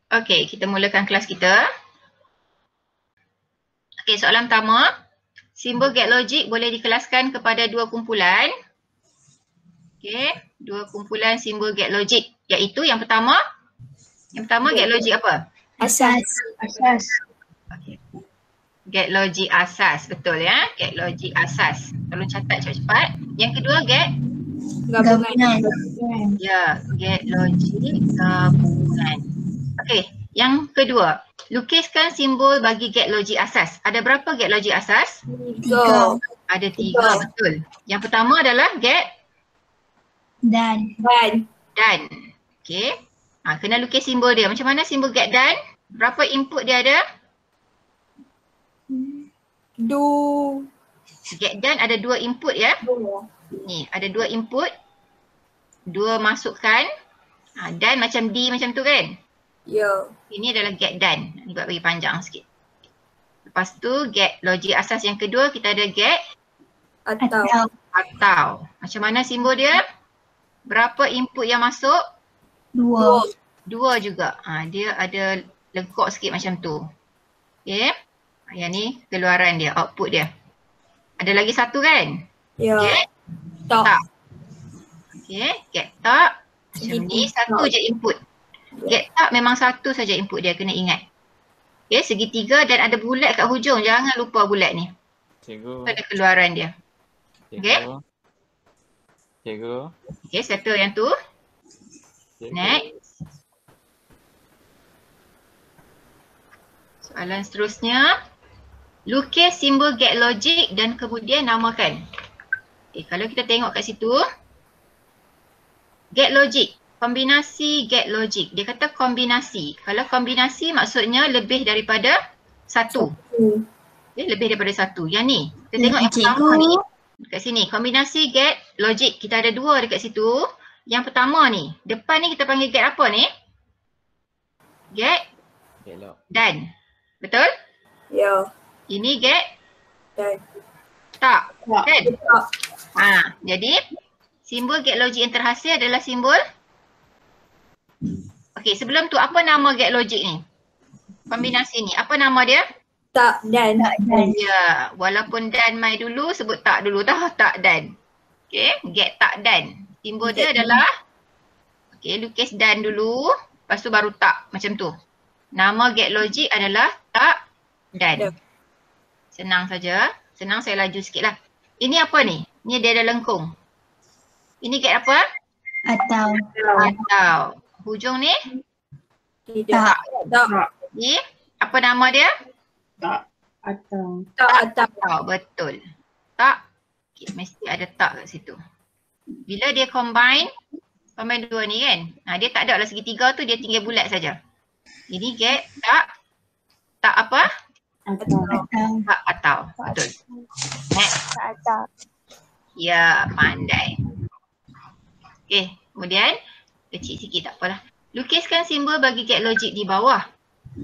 Okey, kita mulakan kelas kita. Okey, soalan pertama. Simbol get logic boleh dikelaskan kepada dua kumpulan. Okey, dua kumpulan simbol get logic iaitu yang pertama get logic apa? Asas. Okey. Get logic asas, betul ya. Get logic asas. Tolong catat cepat-cepat. Yang kedua get Gabungan. ya, get logic gabungan. Okey, yang kedua, lukiskan simbol bagi get logic asas. Ada berapa get logic asas? 3. Ada 3, betul. Yang pertama adalah get Dan. Okey. Kena lukis simbol dia. Macam mana simbol get dan? Berapa input dia ada? Get dan ada 2 input ya. Ni, ada 2 input. 2 masukan. Dan macam D macam tu kan? Ya. Ini adalah get dan. Ni buat bagi panjang sikit. Lepas tu get logic asas yang kedua kita ada get atau. Macam mana simbol dia? Berapa input yang masuk? 2. 2 juga. Dia ada lengkok sikit macam tu. Okey. Yang ni keluaran dia, output dia. Ada lagi satu kan? Ya. Get tak. Okey, get tak. Macam ni satu je input. Get tak memang satu saja input dia, kena ingat. Okey, segitiga dan ada bulat kat hujung. Jangan lupa bulat ni. Cikgu. Ada keluaran dia. Okey. Cikgu. Okey, settle yang tu. Cikgu. Next. Soalan seterusnya. Lukis simbol get logic dan kemudian namakan. Okay, kalau kita tengok kat situ. Get logic. Kombinasi get logic. Dia kata kombinasi. Kalau kombinasi maksudnya lebih daripada satu. Okay, lebih daripada satu. Yang ni. Kita tengok yang pertama ni. Dekat sini. Kombinasi get logic. Kita ada 2 dekat situ. Yang pertama ni. Depan ni kita panggil get apa ni? Get dan. Betul? Ya. Ini get Dan. tak. Kan? Jadi simbol get logic yang terhasil adalah simbol. Okey, sebelum tu apa nama get logic ni? Kombinasi ni. Apa nama dia? Tak dan. Ya, walaupun dan mai dulu sebut tak dulu dah, tak dan. Okey, get tak dan. Simbol dia adalah lukis dan dulu, lepas tu baru tak macam tu. Nama get logic adalah tak dan. Senang saja. Senang, saya laju sikit lah. Ini apa ni? Ni dia ada lengkung. Ini get apa? Atau. Hujung ni? Tak. Ni apa nama dia? Atau. Betul. Tak. Okay, mesti ada tak kat situ. Bila dia combine dua ni kan. Dia tak ada lah segitiga tu, dia tinggal bulat saja. Ini get tak apa? Atau. Betul. Next. Ya, pandai. Okey, kemudian kecil sikit tak apalah. Lukiskan simbol bagi get logic di bawah.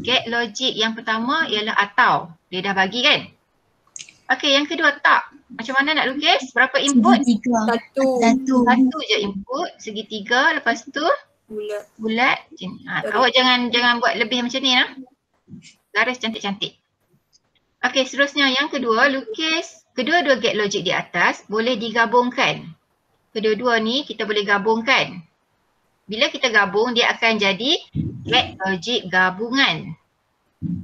Get logic yang pertama ialah atau. Dia dah bagi kan? Okey, yang kedua tak. Macam mana nak lukis? Berapa input? Satu je input, segitiga, lepas tu bulat. Awak jangan buat lebih macam ni lah. Garis cantik-cantik. Okey, seterusnya yang kedua, lukis kedua-dua get logic di atas boleh digabungkan. Kedua-dua ni kita boleh gabungkan. Bila kita gabung, dia akan jadi get logic gabungan.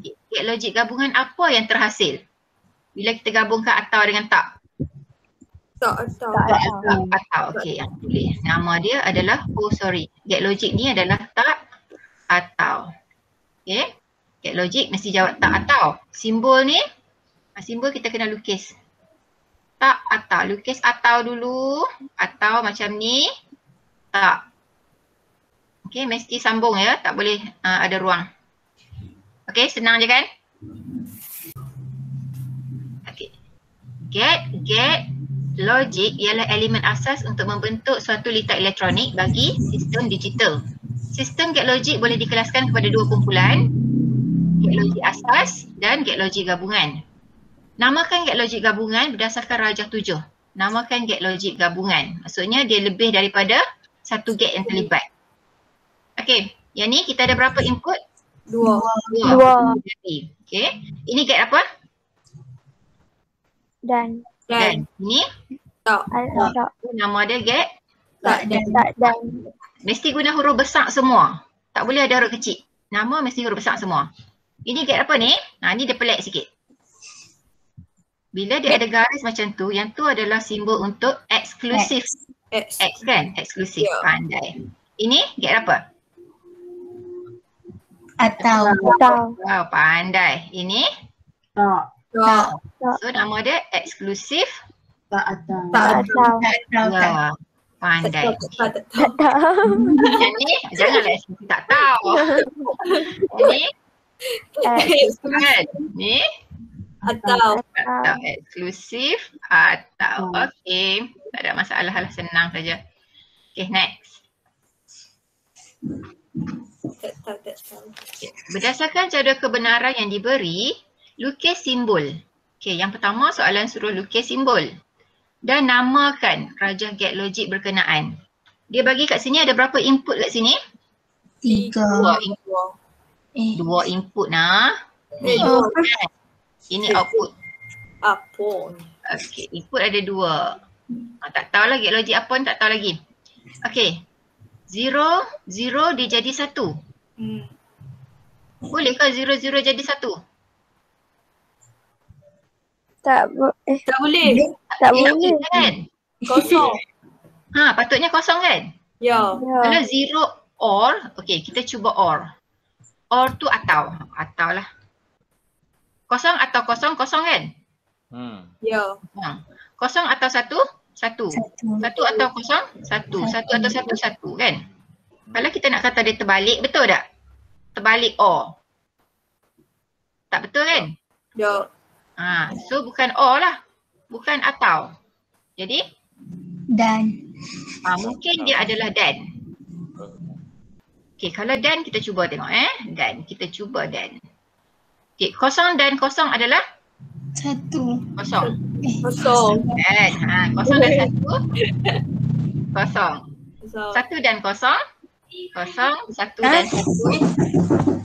Get logic gabungan apa yang terhasil? Bila kita gabungkan atau dengan tak? Atau. Okey, yang boleh. Nama dia adalah, get logic ni adalah tak atau. Okey. Get logic mesti jawab tak atau. Simbol ni, simbol kita kena lukis. Tak atau. Lukis atau dulu. Atau macam ni. Tak. Okey, mesti sambung ya. Tak boleh ada ruang. Okey, senang je kan? Okey. Get logic ialah elemen asas untuk membentuk suatu litar elektronik bagi sistem digital. Sistem get logic boleh dikelaskan kepada 2 kumpulan. Get logic asas dan get logic gabungan. Namakan get logic gabungan berdasarkan rajah 7. Namakan get logic gabungan. Maksudnya dia lebih daripada satu get yang terlibat. Okey, yang ni kita ada berapa input? Dua. Dua. Okay. Ini get apa? Dan. Dan. Ini? Tak. Tak. Nama dia get? Tak dan. Tak dan. Mesti guna huruf besar semua. Tak boleh ada huruf kecil. Nama mesti huruf besar semua. Ini get apa ni? Ni dia pelik sikit. Bila dia ada garis macam tu, yang tu adalah simbol untuk eksklusif. X. X kan? Eksklusif. Ya. Pandai. Ini get apa? Atau. Wow, pandai. Ini? Tak. So nama dia eksklusif. Tak atau. Tak. Ya. Pandai. Tak. Yang ni, janganlah eksklusif tak tahu. Ini? Kan? Ni? Atau. Atau eksklusif atau. Okey. Tak ada masalah lah, senang saja. Okay, next. Tak. Okay. Berdasarkan cara kebenaran yang diberi, lukis simbol. Okay, yang pertama soalan suruh lukis simbol. Dan namakan rajah get logik berkenaan. Dia bagi kat sini ada berapa input kat sini? 3. Dua input nah. Ni Dua. input kan? Ini output. Apa? Okay, input ada 2. Tak tahu lagi logik apa ni, tak tahu lagi. Okay. 0 dia jadi 1. Bolehkah 0 jadi 1? Tak boleh. Tak boleh. Kan? Kosong. Patutnya kosong kan? Ya. Kalau 0 or, okay, kita cuba or. Or tu atau. Atau lah. Kosong atau kosong kan? Ya. Kosong atau 1? 1. 1 atau kosong? 1. 1 atau 1 kan? Kalau kita nak kata dia terbalik, betul tak? Terbalik or. Tak betul kan? Ya. So bukan or lah. Bukan atau. Jadi? Dan. Mungkin dia adalah dan. Okay, kalau dan kita cuba tengok Dan. Kita cuba dan. Okay, kosong dan kosong adalah? 1. Kosong. Kosong. Dan. Kosong dan 1. Kosong. 1 dan kosong. Kosong. 1 dan 1.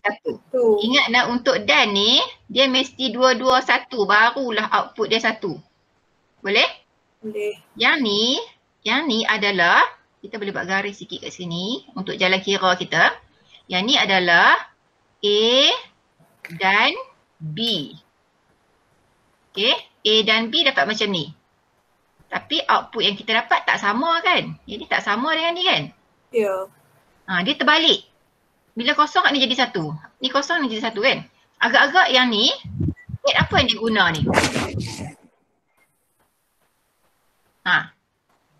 1. Ingat nak untuk dan ni, dia mesti 2, 2, 1. Barulah output dia 1. Boleh? Boleh. Yang ni adalah, kita boleh buat garis sikit kat sini untuk jalan kira kita. Yang ni adalah A dan B. Okay, A dan B dapat macam ni. Tapi output yang kita dapat tak sama kan? Jadi tak sama dengan ni kan? Ya. Dia terbalik. Bila kosong ni jadi 1. Ni kosong ni jadi 1 kan? Agak-agak yang ni, get apa yang dia guna ni?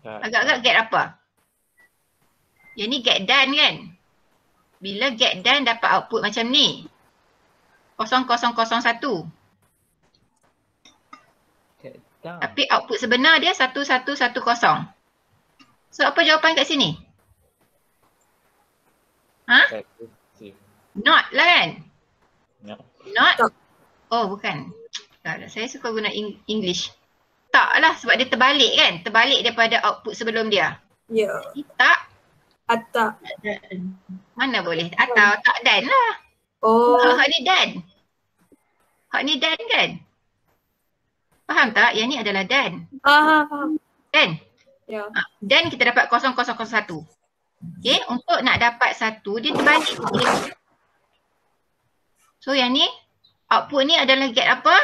Agak-agak get apa? Yang ni get dan kan? Bila get dan dapat output macam ni. 0001. Tapi output sebenar dia 1110. So apa jawapan kat sini? Not lah kan? Not? Oh bukan. Saya suka guna English. Tak lah sebab dia terbalik kan? Terbalik daripada output sebelum dia. Ya. Tak? Atau. Mana boleh? Atau tak dan lah. Oh. Hak ni dan. Hak ni dan kan? Faham tak? Yang ni adalah dan. Faham. Dan? Ya. Dan kita dapat 0001. Okay, untuk nak dapat 1, dia terbalik. So yang ni, output ni adalah get apa?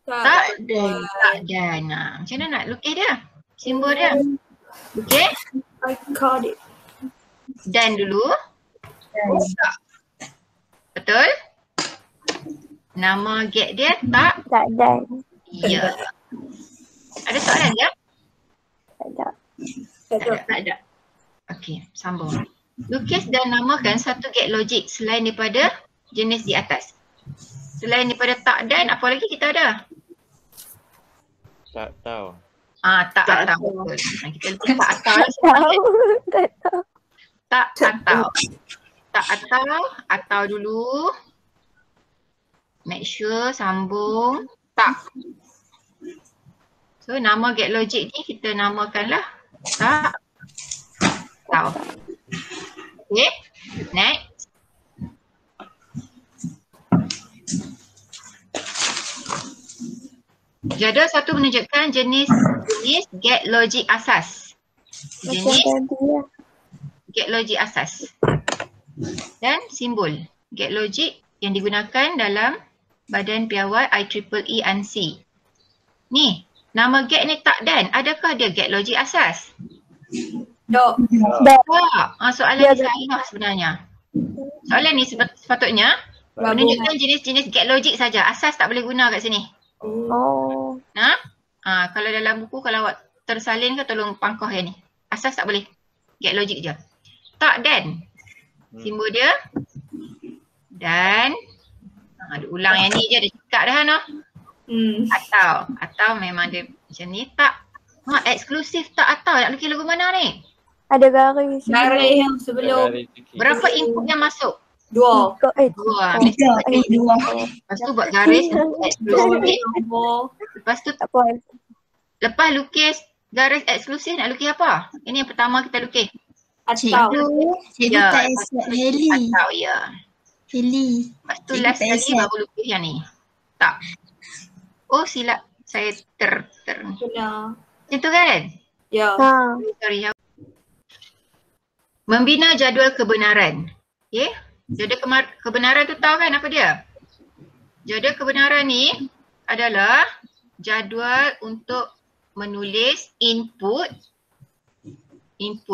Tak dan. Macam mana nak lukis dia? Simbol dia. Okay. I got it. Dan dulu. Tak. Betul? Nama get dia tak? Tak dan. Ya. Ada soalan dia? Tak ada. Tak ada. Okey, sambung. Lukis dan namakan satu get logik selain daripada jenis di atas. Selain daripada tak dan, apa lagi kita ada? Tak tahu. Tak tahu. Kita letak tak atau. Tak tahu. Tak atau. Tak atau dulu. Make sure sambung. Tak. So nama get logik ni kita namakanlah tak tahu. Okay, next. Jadual 1 menunjukkan jenis get logik asas. Macam Jenis tadi lah. get logik asas. Dan simbol get logik yang digunakan dalam badan piawai IEEE ANSI. Ni, nama get ni tak dan. Adakah dia get logik asas? Dok. Dah. Tak. Soalan ni salah sebenarnya. Soalan ni sepatutnya menunjukkan jenis-jenis get logik saja. Asas tak boleh guna kat sini. Oh. Kalau dalam buku, kalau awak tersalin ke tolong pangkah yang ni. Asas tak boleh. Get logik je. Tak dan. Simbol dia dan. Dia ulang yang ni je. Dia cakap dah no. Atau memang dia macam ni. Tak. Eksklusif tak atau. Nak lukis logo mana ni? Ada garis. Garis yang sebelum. Berapa input yang masuk? 2. 2. Dua. Lepas tu buat garis eksklusif. Lepas tu Tak apa. lepas lukis garis eksklusif nak lukis apa? Ini yang pertama kita lukis. Atau. Cikgu tak accept Heli. Atau ya. Heli. Lepas tu Cikgu last tak kali accept. baru lukis yang ni. Tak. Oh silap. Saya Benar. Macam tu kan? Ya. Sorry. Membina jadual kebenaran. Okay? Jadual kebenaran tu tahu kan apa dia? Jadual kebenaran ni adalah jadual untuk menulis input.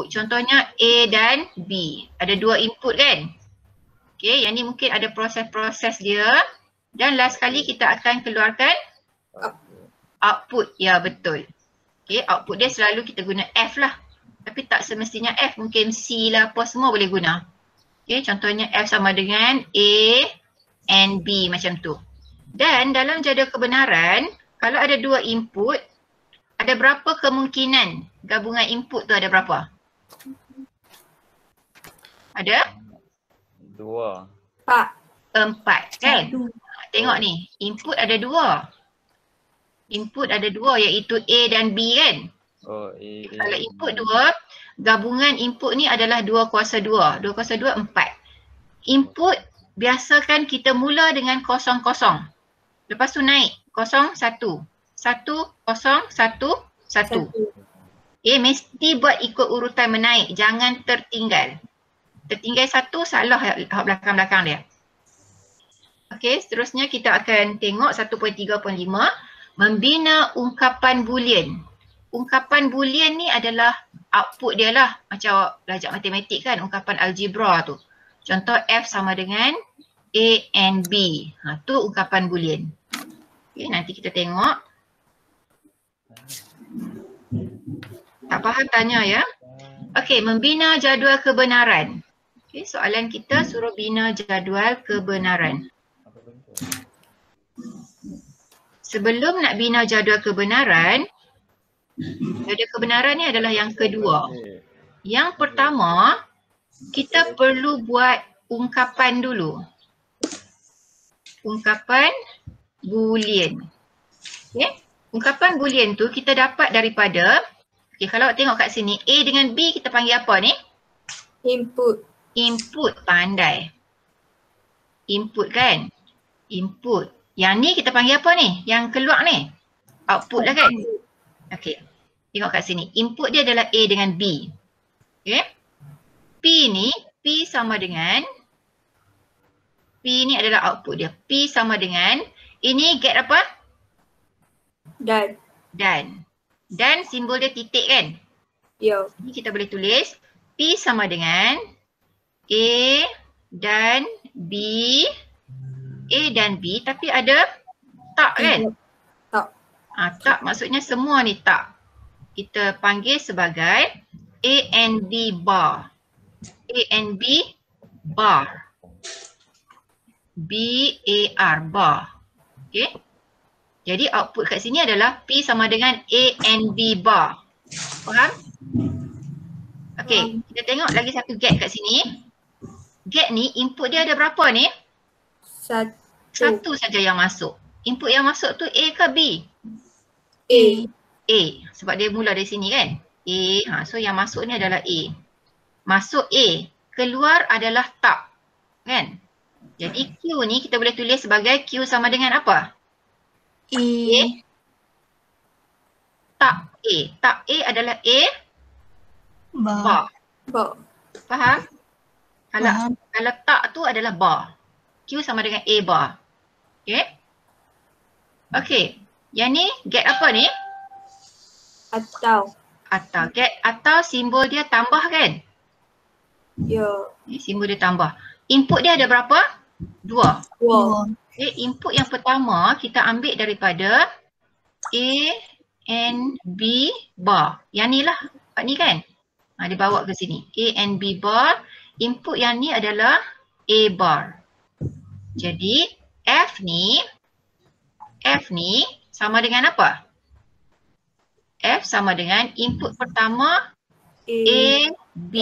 Contohnya A dan B. Ada 2 input kan? Okay, yang ni mungkin ada proses-proses dia. Dan last kali kita akan keluarkan output. Ya, betul. Okay, output dia selalu kita guna F lah. Tapi tak semestinya F. Mungkin C lah, apa semua boleh guna. Okay, contohnya F sama dengan A and B macam tu. Dan dalam jadual kebenaran, kalau ada 2 input, ada berapa kemungkinan gabungan input tu ada berapa? Ada? 2. 4. 4 kan? Tengok ni, input ada 2. Input ada 2 iaitu A dan B kan? Oh, Kalau input 2, gabungan input ni adalah 2 kuasa 2. 2 kuasa 2, 4. Input biasakan kita mula dengan 0, 0. Lepas tu naik 0, 1. 1, 0, 1, 1. Mesti buat ikut urutan menaik. Jangan tertinggal. Tertinggal 1, salah belakang-belakang dia. Okey, seterusnya kita akan tengok 1.3.5. Membina ungkapan boolean. Ungkapan boolean ni adalah output dia lah. Macam awak belajar matematik kan, ungkapan algebra tu. Contoh F sama dengan A and B. Tu ungkapan boolean. Okay, nanti kita tengok. Tak faham tanya ya. Okey, membina jadual kebenaran. Okey, soalan kita suruh bina jadual kebenaran. Sebelum nak bina jadual kebenaran, jadual kebenaran ni adalah yang kedua. Yang pertama, kita perlu buat ungkapan dulu. Ungkapan boolean. Okay. Ungkapan boolean tu kita dapat daripada, kalau tengok kat sini, A dengan B kita panggil apa ni? Input. Input, pandai. Input kan? Input. Yang ni kita panggil apa ni? Yang keluar ni? Output lah kan? Okey. Tengok kat sini. Input dia adalah A dengan B. Okay. P ni, P sama dengan, P ni adalah output dia. P sama dengan, ini get apa? Dan. Dan simbol dia titik kan? Ya. Ini kita boleh tulis P sama dengan A dan B. A dan B tapi ada tak kan? Tak. Tak maksudnya semua ni tak. Kita panggil sebagai A and B bar. A and B bar. B-A-R bar. Okay. Jadi output kat sini adalah P sama dengan A and B bar. Faham? Okay, kita tengok lagi satu get kat sini. Get ni input dia ada berapa ni? Satu saja yang masuk. Input yang masuk tu A ke B? A. Sebab dia mula dari sini kan? A. So yang masuk ni adalah A. Masuk A. Keluar adalah tak. Kan? Jadi Q ni kita boleh tulis sebagai Q sama dengan apa? A. tak A. Tak A adalah A bar. Bar. Faham? Faham. Kalau tak tu adalah bar. Q sama dengan A bar. Okay? Okay. Yang ni get apa ni? Atau. Atau. Get atau simbol dia tambah kan? Ya. Ni simbol dia tambah. Input dia ada berapa? 2. Dua. Okay, input yang pertama kita ambil daripada A and B bar. Yang ni lah. Part ni kan? Dia bawa ke sini. A and B bar. Input yang ni adalah A bar. Jadi F ni sama dengan apa? F sama dengan input pertama A, B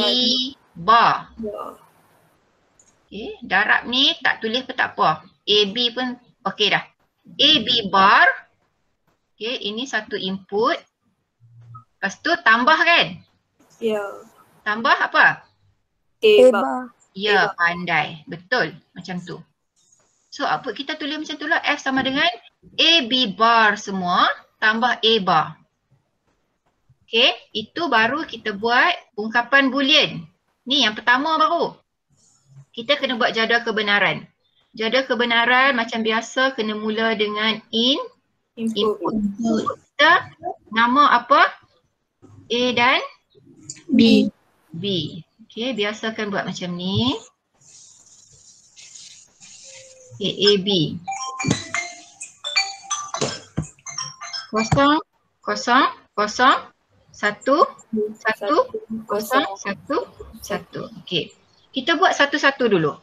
bar. Ya. Okay, darab ni tak tulis pun tak apa. A, B pun okey dah. A, B bar. Okay, ini satu input. Lepas tu tambah kan? Ya. Tambah apa? A bar. Eba. Ya, pandai. Betul. Macam tu. So, output kita tulis macam tu lah. F sama dengan A, B bar semua tambah A bar. Okay, itu baru kita buat ungkapan boolean. Ni yang pertama baru. Kita kena buat jadual kebenaran. Jadual kebenaran macam biasa kena mula dengan input. Kita nama apa? A dan B. B. Okay, biasakan buat macam ni. Okay, A, B. 0, 0, 0, 1, 1, 0, 1, 1. Okay. Kita buat satu-satu dulu.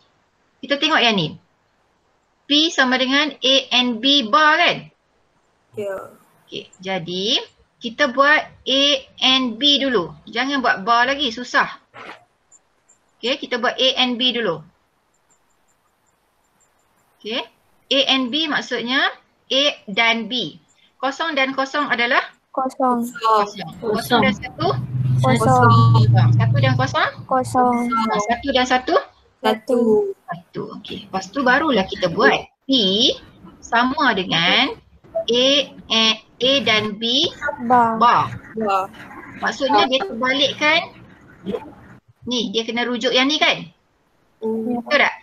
Kita tengok yang ni. P sama dengan A and B bar kan? Ya. Okay. Jadi, kita buat A and B dulu. Jangan buat bar lagi, susah. Okay, kita buat A and B dulu. Okay. A and B maksudnya A dan B. 0 dan 0 adalah? Kosong. 0. 0 dan 1? Kosong. 1 dan 0? Kosong. 1 dan 1? Satu. 1. Okey. Lepas tu barulah kita buat P sama dengan A dan B Ba. bar. Bar. Maksudnya dia terbalikkan. Ni, dia kena rujuk yang ni kan? Betul tak?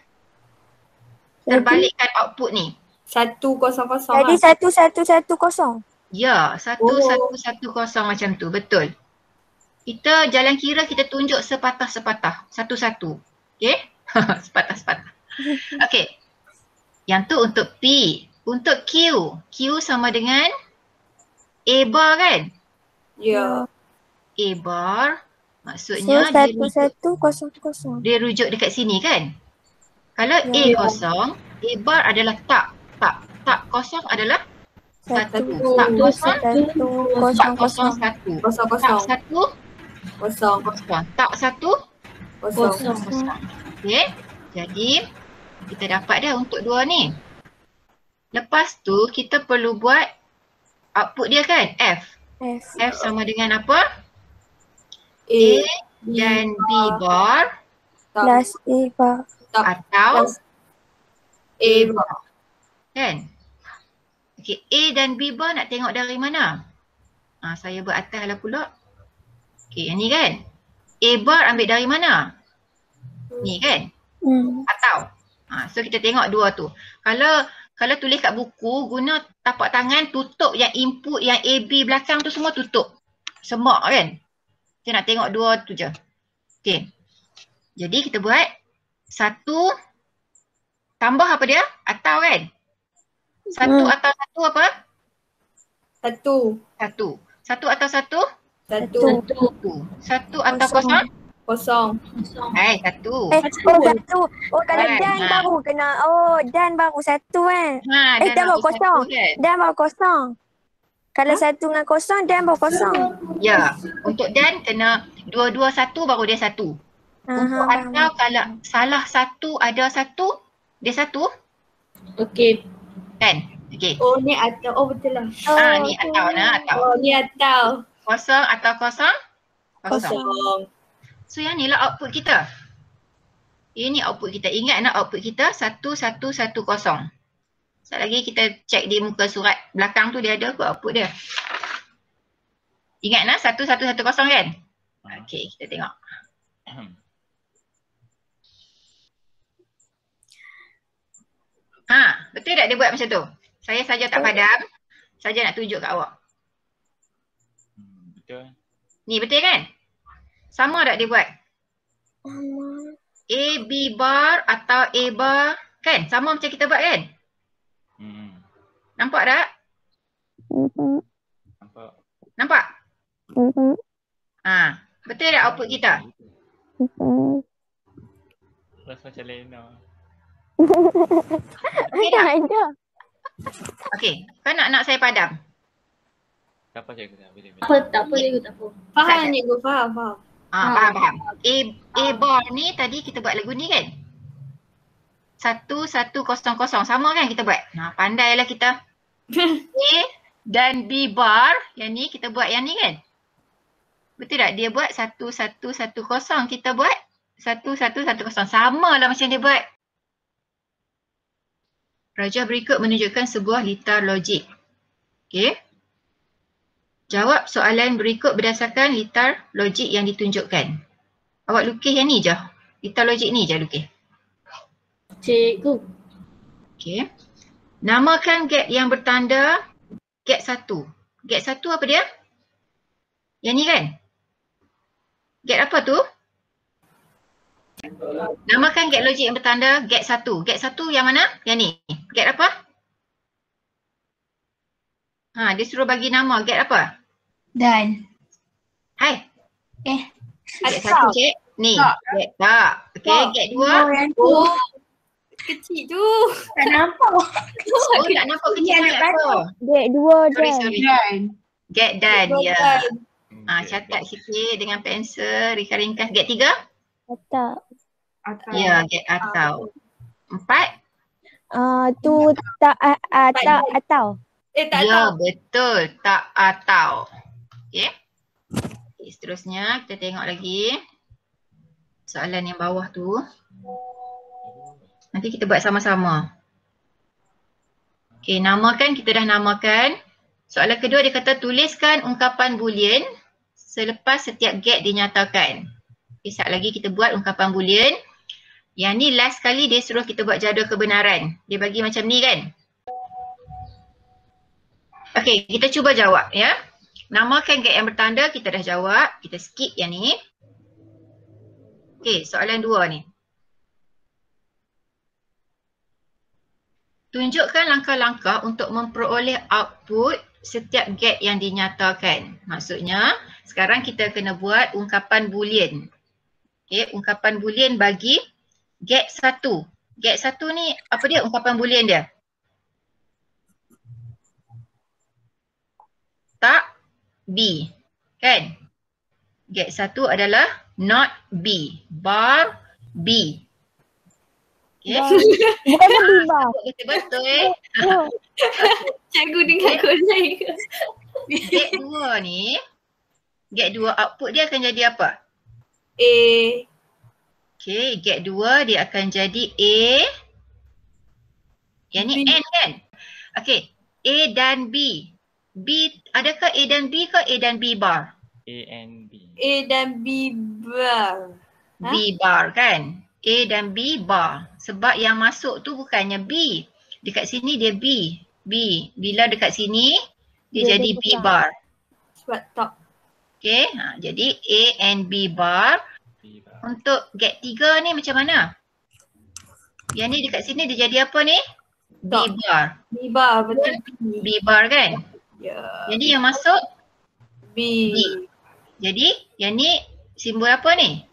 Terbalikkan output ni. 1, 0, 0. Jadi 1, 1, 1, kosong. Ya, 1, 1, 1, 0 macam tu. Betul. Kita jalan kira kita tunjuk sepatah-sepatah. Satu-satu. Okey? Sepatah-sepatah. Okey. Yang tu untuk P. Untuk Q. Q sama dengan A bar kan? Ya. A bar. So Maksudnya 1, 1, kosong, kosong. dia rujuk dekat sini kan? Kalau A Ya. kosong, A bar adalah tak. Tak kosong adalah 1. 1, Tak kosong, 1, tak kosong, kosong kosong. 1. 0, Tak 0. 1, 0, kosong. Tak 1, 0. kosong. Okey. Jadi kita dapat dah untuk 2 ni. Lepas tu kita perlu buat output dia kan? F. F. F sama dengan apa? A Dan B bar Plus A bar. atau A A bar. Kan? Okey, A dan B bar nak tengok dari mana? Saya buat atas lah pula. Okey, yang ni kan? A bar ambil dari mana? Ni kan? Atau. So kita tengok dua tu. Kalau tulis kat buku, guna tapak tangan tutup yang input yang A, B belakang tu semua tutup. Semak kan? Kita nak tengok dua tu je. Okey. Jadi kita buat satu tambah apa dia? Atau kan? Satu atau satu apa? Satu. Satu. Satu atau satu? Satu. Satu atau kosong? Kosong. Satu. Satu. Kalau Kan, dan baru kena. Dan baru satu kan. Dan dan baru baru kosong. satu kan? Dan baru kosong. Kalau satu dengan kosong, dan baru kosong. Ya. Untuk dan kena dua-dua satu baru dia satu. Untuk atau kalau salah satu ada satu, dia satu. Okey. Kan? Okey. Oh ni atau. Oh betul lah. Ni atau atau. Oh ni atau. Kosong atau kosong? Kosong. So yang ni lah output kita. Ini output kita. Ingat nak output kita 1110. Sekejap lagi kita cek di muka surat belakang tu dia ada ke output dia. Ingat nah 1110 kan? Okey, kita tengok. Betul tak dia buat macam tu? Saya saja tak padam. Saja nak tunjuk kat awak. Betul. Ni betul kan? Sama tak dia buat? A, B bar atau A bar kan? Sama macam kita buat kan? Nampak tak? Nampak? Betul tak output kita? Rasa macam Lena. Okey tak? Ada. Okey, kau nak saya padam? Tak apa cikgu, boleh. Tak apa cikgu, tak apa. Faham cikgu, faham. Faham. A bar ni tadi kita buat lagu ni kan? 1100 sama kan kita buat? Pandailah kita. A dan B bar, yang ni kita buat yang ni kan? Betul tak? Dia buat 1110, kita buat 1110. Sama lah macam dia buat. Rajah berikut menunjukkan sebuah litar logik. Okey. Jawab soalan berikut berdasarkan litar logik yang ditunjukkan. Awak lukis yang ni je. Litar logik ni je lukis. Cikgu. Okey. Namakan gate yang bertanda gate 1. Gate 1 apa dia? Yang ni kan? Gate apa tu? Namakan gate logik yang bertanda gate 1. Gate 1 yang mana? Yang ni. Gate apa? Dia suruh bagi nama. Gate apa? Dan. Hai. Gate 1 cik. Ni. Tak. Gate tak. Okey, gate 2. Oh, kecil tu. Tak nampak. Tak nampak kecil sangat tu. Gate 2 Sorry. Dan. Gate dan. Ya. Dan. Catat sikit dengan pensel. Ringkas. Gate 3? Atau. Ya, gate atau. 4? Tu tak atau. Tak Ya, tahu. betul. Tak atau. Okey. Seterusnya kita tengok lagi. Soalan yang bawah tu. Nanti kita buat sama-sama. Okey, namakan. Kita dah namakan. Soalan kedua dia kata tuliskan ungkapan boolean selepas setiap gate dinyatakan. Okay, sekejap lagi kita buat ungkapan boolean. Yang ni last kali dia suruh kita buat jadual kebenaran. Dia bagi macam ni kan? Okey, kita cuba jawab ya. Namakan gate yang bertanda, kita dah jawab. Kita skip yang ni. Okey, soalan 2 ni. Tunjukkan langkah-langkah untuk memperoleh output setiap gate yang dinyatakan. Maksudnya, sekarang kita kena buat ungkapan boolean. Okey, ungkapan boolean bagi gate 1. Gate 1 ni apa dia ungkapan boolean dia? Tak B. Kan? Gate 1 adalah not B. Bar B. Okay. Bukan bimbang. Betul-betul. Cikgu dengar kau lain ke? Gate 2 ni, gate 2 output dia akan jadi apa? A. Okay, gate 2 dia akan jadi A. Yang ni B. N kan? Okay, A dan B. B, adakah A dan B ke A dan B bar? A and B. A dan B bar. B bar kan? A dan B bar. Sebab yang masuk tu bukannya B. Dekat sini dia B. B. Bila dekat sini, dia jadi B bar. Sebab tak. Okay, jadi A and B bar. B bar. Untuk gate 3 ni macam mana? Yang ni dekat sini dia jadi apa ni? B Tak. bar. B bar, betul. B bar kan? Ya. Jadi yang masuk B. B. Jadi yang ni simbol apa ni?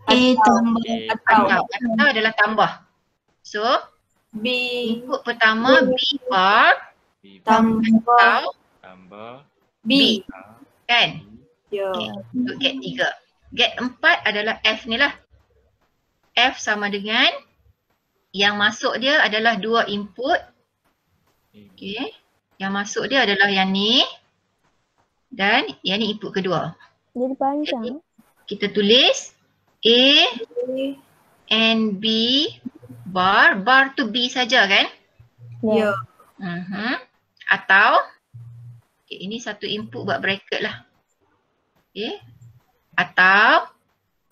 A tambah. Atau. Atau adalah tambah. So B. input pertama B bar B bar. Tambah. atau Tambah. B. kan? Ya. Okay. Untuk gate 3. Gate 4 adalah F ni lah. F sama dengan yang masuk dia adalah 2 input. Okay. Yang masuk dia adalah yang ni. Dan yang ni input kedua. Jadi panjang. Kita tulis A and B bar. Bar tu B saja kan? Ya. Atau okay, ini satu input buat bracket lah. Okay. Atau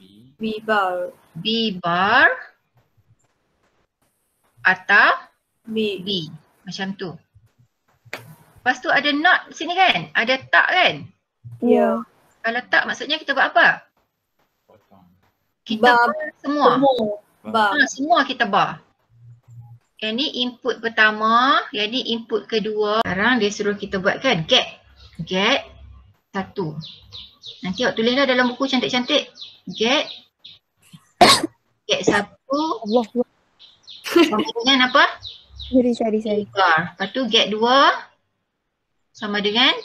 B. B bar. B bar atau B. B. Macam tu. Lepas tu ada not sini kan? Ada tak kan? Ya. Kalau tak maksudnya kita buat apa? Kosong. Kita Bar. bar semua. Bar. Semua kita bar. Yang ni input pertama, yang ni input kedua. Sekarang dia suruh kita buat kan? Get 1. Nanti awak tulislah dalam buku cantik-cantik. Get 1 Allah. sama dengan apa? Sorry. Bar. Lepas tu get 2 sama dengan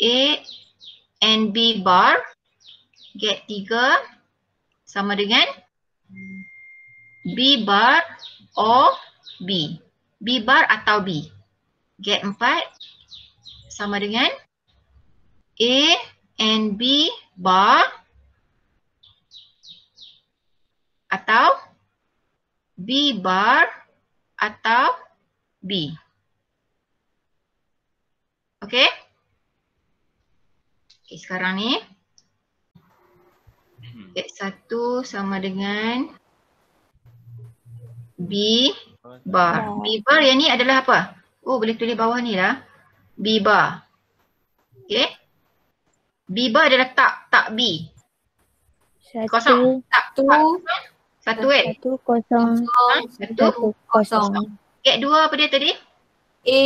A and B bar. Get 3 sama dengan B bar or B. B bar atau B. Get 4 sama dengan A and B bar atau B bar atau B. Okay? Okay, sekarang ni get 1 sama dengan B bar. B bar yang ni adalah apa? Oh, boleh tulis bawah ni lah. B bar. Okay. B bar adalah tak B. Kosong. Tak. Satu kan? 1 kosong. 1 1 kosong. Get 2 apa dia tadi? A.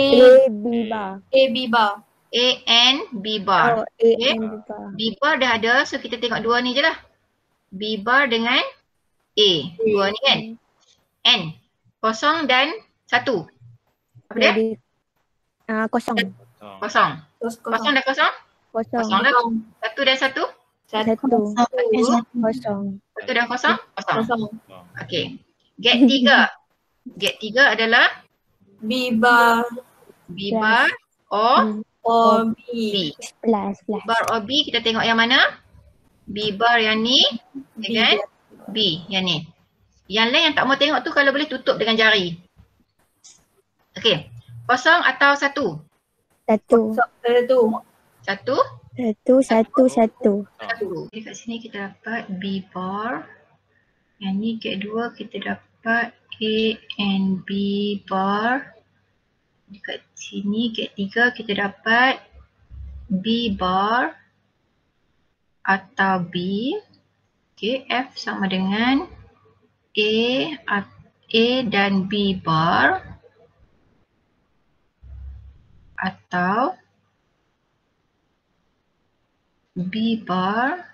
B bar. A B bar. A and B bar. Oh, A Okay. and B bar. B bar dah ada, so kita tengok 2 ni je lah. B bar dengan A. 2 ni kan? N. Kosong dan 1. Apa dia? Jadi kosong. Kosong. Kosong dan kosong? Kosong. Kosong dah. 1 dan 1? 1 kosong. 1 dan kosong? Kosong. Kosong. Okay. Get 3. Get 3 adalah B bar B bar or or B. B. Plus. B bar or B, kita tengok yang mana? B bar yang ni dengan B yang ni. Yang lain yang tak mau tengok tu kalau boleh tutup dengan jari. Okay. Kosong atau 1? 1. 1. 1. Dekat sini kita dapat B bar. Yang ni get 2 kita dapat A and B bar. Dekat sini get 3 kita dapat B bar atau B. Okay, F sama dengan A dan B bar atau B bar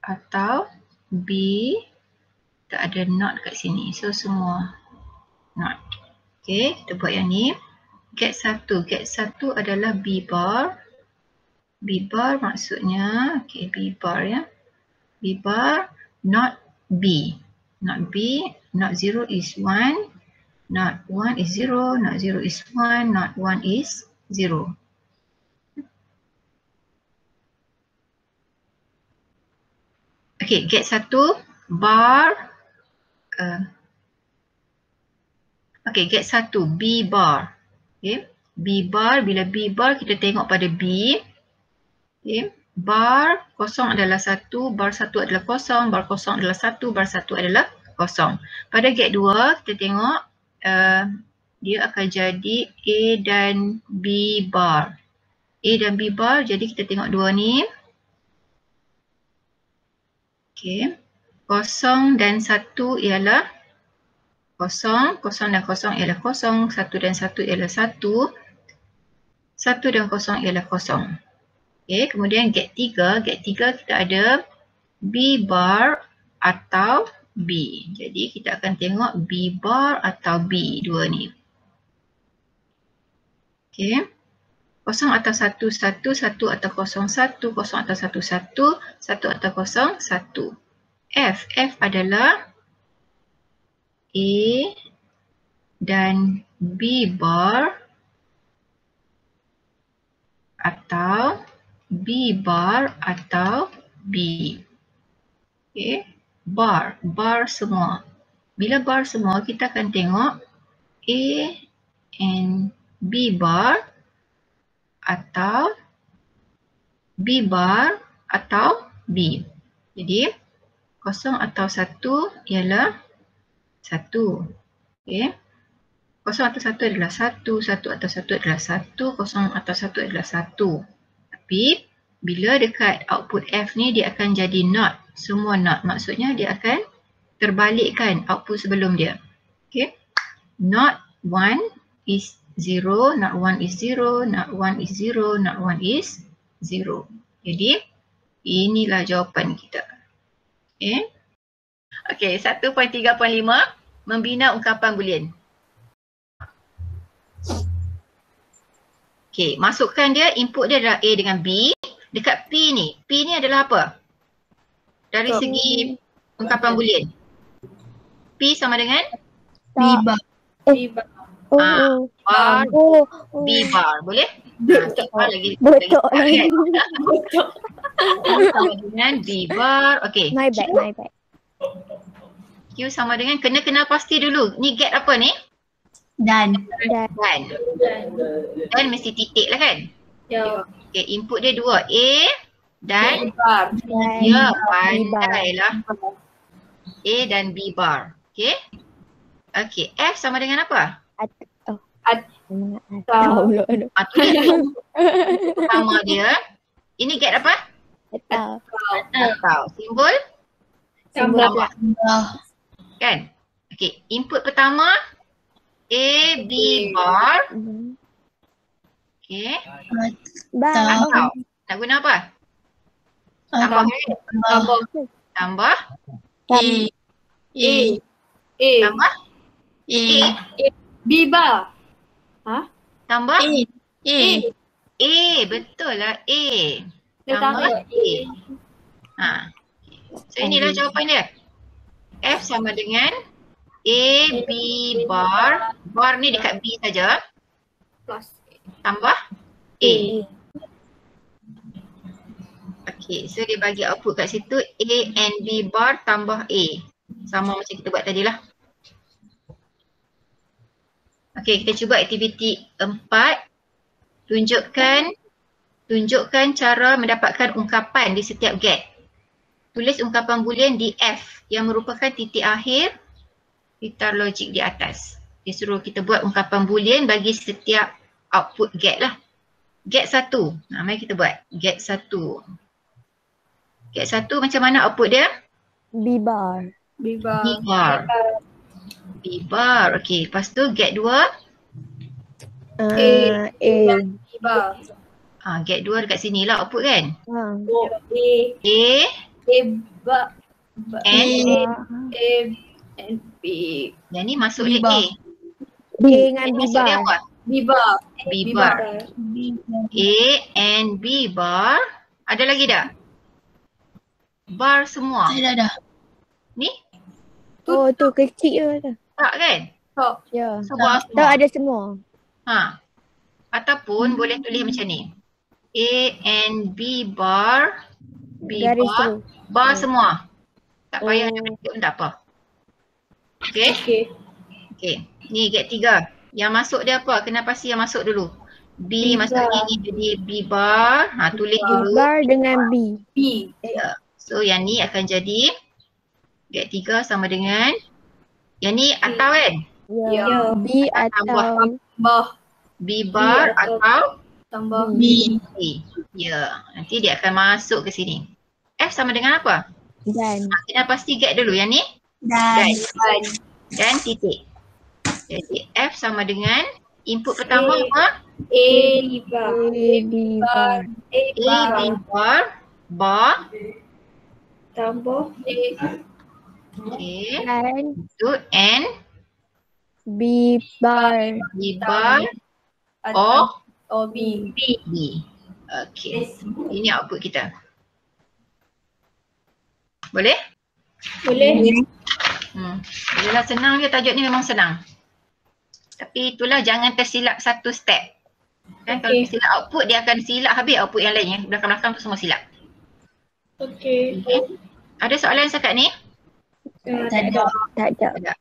atau B. Tak ada not kat sini, so semua not. Okay, kita buat yang ni. Get 1 adalah B bar. B bar maksudnya, okay, B bar ya. B bar not B. Not B, not 0 is 1. Not 1 is 0, not 0 is 1, not 1 is 0. Okay, get 1 bar. Okay, get 1 B bar. Okay, B bar, bila B bar kita tengok pada B. Okay, bar kosong adalah 1, bar 1 adalah kosong, bar kosong adalah 1, bar 1 adalah kosong. Pada get 2 kita tengok dia akan jadi A dan B bar. A dan B bar, jadi kita tengok 2 ni. Okay, kosong dan 1 ialah kosong, kosong dan kosong ialah kosong, 1 dan 1 ialah 1, 1 dan kosong ialah kosong. Okay, kemudian get 3 kita ada B bar atau B. Jadi kita akan tengok B bar atau B, 2 ni. Okay, kosong atau 1, 1, 1 atau kosong 1, kosong atau 1, 1, 1 atau kosong 1. F adalah A dan B bar atau B bar atau B. Okay, bar semua. Bila bar semua kita akan tengok A and B bar atau B bar atau B. Jadi 0 atau 1 ialah 1. Okey. 0 atau 1 adalah 1, 1 atau 1 adalah 1, 0 atau 1 adalah 1. Tapi bila dekat output F ni dia akan jadi not. Semua not. Maksudnya dia akan terbalikkan output sebelum dia. Okey. Not 1 is 0, not 1 is 0, not 1 is 0, not 1 is 0. Jadi inilah jawapan kita. Okey. Okey, 1.3.5 membina ungkapan boolean. Okey, masukkan dia, input dia adalah A dengan B. Dekat P ni adalah apa? Dari segi ungkapan boolean. P sama dengan Biba. bar, B bar. Boleh? B bar lagi. Betul. Sama dengan B bar. Okey. My bad. Q sama dengan, kena kenal pasti dulu. Ni get apa ni? Dan. Dan mesti titik lah kan? Ya. Okay, input dia 2. A dan Bar. ya, pandai lah. A dan B bar. Okay. Okay, F sama dengan apa? Sama dia. Ini get apa? Atau. Simbol? Tambah. Kan? Okay, input pertama A, B bar. Okay. Atau. Nak guna apa? Tambah. Tambah. A. Tambah. B bar. Tambah. A. Betul lah. A. Dia Tambah tambah A. Ha. So inilah jawapan dia. F sama dengan A, B bar. Bar ni dekat B saja. Plus. Tambah A. Okay, so dia bagi output kat situ A and B bar tambah A. Sama macam kita buat tadi lah. Okay, kita cuba aktiviti 4. Tunjukkan cara mendapatkan ungkapan di setiap get. Tulis ungkapan boolean di F yang merupakan titik akhir fitar logik di atas. Dia suruh kita buat ungkapan boolean bagi setiap output get lah. Get 1. Nah, mari kita buat. Get 1. Get 1 macam mana output dia? B bar. B bar. B bar. B bar. Okey, lepas tu get 2. A. B bar. Get 2 dekat sini lah output kan? A. A A bar. and And B. yang ni masuk B dia bar. A. B dengan B Masuk dia bar. apa? B bar. B bar. A and B bar. Ada lagi tak? Bar semua. Dah. Ni? Oh tu kecil je. Tak kan? Top. Ya. So bar Tak semua. ada semua. Ataupun boleh tulis macam ni. A and B bar. B Garis bar. tu. Bar semua. Tak payah Oh. ada bentuk pun tak apa. Okay? Okay. Okay. Ni get 3. Yang masuk dia apa? Kena pasti yang masuk dulu. B B masuk bar. ni jadi B bar. Tulis B dulu. bar dengan B. B. Ya. So yang ni akan jadi get 3 sama dengan yang ni atau kan? Ya. Ya. B atau Tambah. B bar atau- atau Tambah. B. B. Ya. Nanti dia akan masuk ke sini. F sama dengan apa? dan. Kena pasti get dulu yang ni. Dan. Dan titik. Jadi F sama dengan input pertama A. apa? A bar. A B bar. A A, bar. B bar, bar. Tambah A. Okay. Dan Itu N, B bar. B bar, Atau O, B. B. Okay. Ini output kita. Boleh? Boleh? Itulah senang je, tajuk ni memang senang. Tapi itulah jangan tersilap satu step. Kan kalau Okay. tersilap output, dia akan silap habis output yang lain. Yang belakang-belakang tu semua silap. Okay. Okay. Ada soalan setakat ni? Tak ada. Tak ada. Ada.